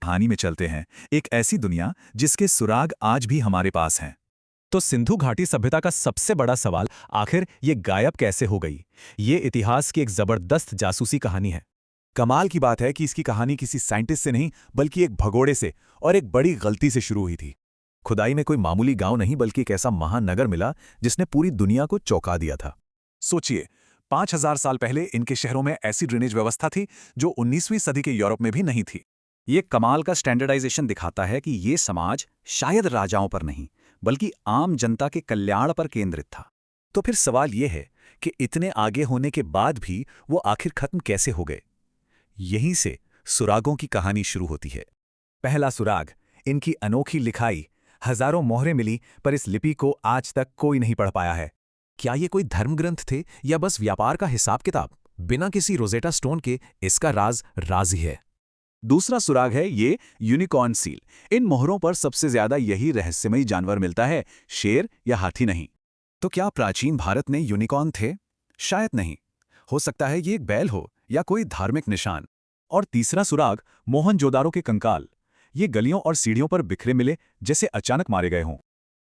कहानी में चलते हैं, एक ऐसी दुनिया जिसके सुराग आज भी हमारे पास हैं। तो सिंधु घाटी सभ्यता का सबसे बड़ा सवाल, आखिर ये गायब कैसे हो गई? ये इतिहास की एक जबरदस्त जासूसी कहानी है। कमाल की बात है कि इसकी कहानी किसी साइंटिस्ट से नहीं बल्कि एक भगोड़े से और एक बड़ी गलती से शुरू हुई थी। खुदाई में कोई मामूली गांव नहीं बल्कि एक ऐसा महानगर मिला जिसने पूरी दुनिया को चौंका दिया था। सोचिए, 5000 साल पहले इनके शहरों में ऐसी ड्रेनेज व्यवस्था थी जो 19वीं सदी के यूरोप में भी नहीं थी। ये कमाल का स्टैंडर्डाइजेशन दिखाता है कि ये समाज शायद राजाओं पर नहीं बल्कि आम जनता के कल्याण पर केंद्रित था। तो फिर सवाल ये है कि इतने आगे होने के बाद भी वो आखिर खत्म कैसे हो गए? यहीं से सुरागों की कहानी शुरू होती है। पहला सुराग, इनकी अनोखी लिखाई। हजारों मोहरें मिली पर इस लिपि को आज तक कोई नहीं पढ़ पाया है। क्या ये कोई धर्म ग्रंथ थे या बस व्यापार का हिसाब किताब? बिना किसी रोजेटा स्टोन के इसका राज ही है। दूसरा सुराग है ये यूनिकॉर्न सील। इन मोहरों पर सबसे ज्यादा यही रहस्यमयी जानवर मिलता है, शेर या हाथी नहीं। तो क्या प्राचीन भारत में यूनिकॉर्न थे? शायद नहीं। हो सकता है ये एक बैल हो या कोई धार्मिक निशान। और तीसरा सुराग, मोहनजोदारो के कंकाल। ये गलियों और सीढ़ियों पर बिखरे मिले, जैसे अचानक मारे गए हों।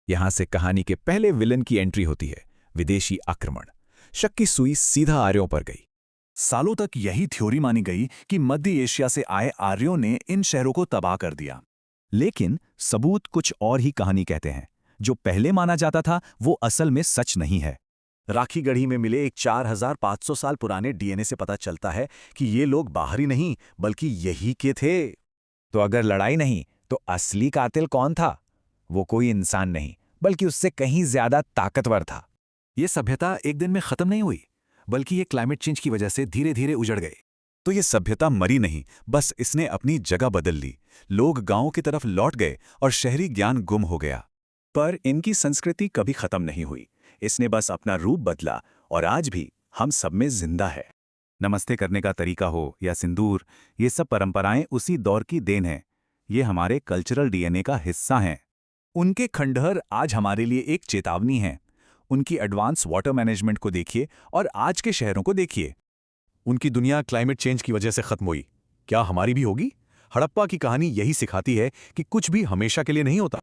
यहां से कहानी के पहले विलन की एंट्री होती है, विदेशी आक्रमण। शक की सुई सीधा आर्यों पर गई। सालों तक यही थ्योरी मानी गई कि मध्य एशिया से आए आर्यों ने इन शहरों को तबाह कर दिया। लेकिन सबूत कुछ और ही कहानी कहते हैं। जो पहले माना जाता था वो असल में सच नहीं है। राखी गढ़ी में मिले एक 4500 साल पुराने डीएनए से पता चलता है कि ये लोग बाहरी नहीं बल्कि यही के थे। तो अगर लड़ाई नहीं तो असली कातिल कौन था? वो कोई इंसान नहीं बल्कि उससे कहीं ज्यादा ताकतवर था। ये सभ्यता एक दिन में खत्म नहीं हुई बल्कि ये क्लाइमेट चेंज की वजह से धीरे धीरे उजड़ गए। तो ये सभ्यता मरी नहीं, बस इसने अपनी जगह बदल ली। लोग गांव की तरफ लौट गए और शहरी ज्ञान गुम हो गया। पर इनकी संस्कृति कभी खत्म नहीं हुई। इसने बस अपना रूप बदला और आज भी हम सब में जिंदा है। नमस्ते करने का तरीका हो या सिंदूर, ये सब परंपराएं उसी दौर की देन हैं। ये हमारे कल्चरल डीएनए का हिस्सा हैं। उनके खंडहर आज हमारे लिए एक चेतावनी हैं। उनकी एडवांस वाटर मैनेजमेंट को देखिए और आज के शहरों को देखिए। उनकी दुनिया क्लाइमेट चेंज की वजह से खत्म हुई, क्या हमारी भी होगी? हड़प्पा की कहानी यही सिखाती है कि कुछ भी हमेशा के लिए नहीं होता।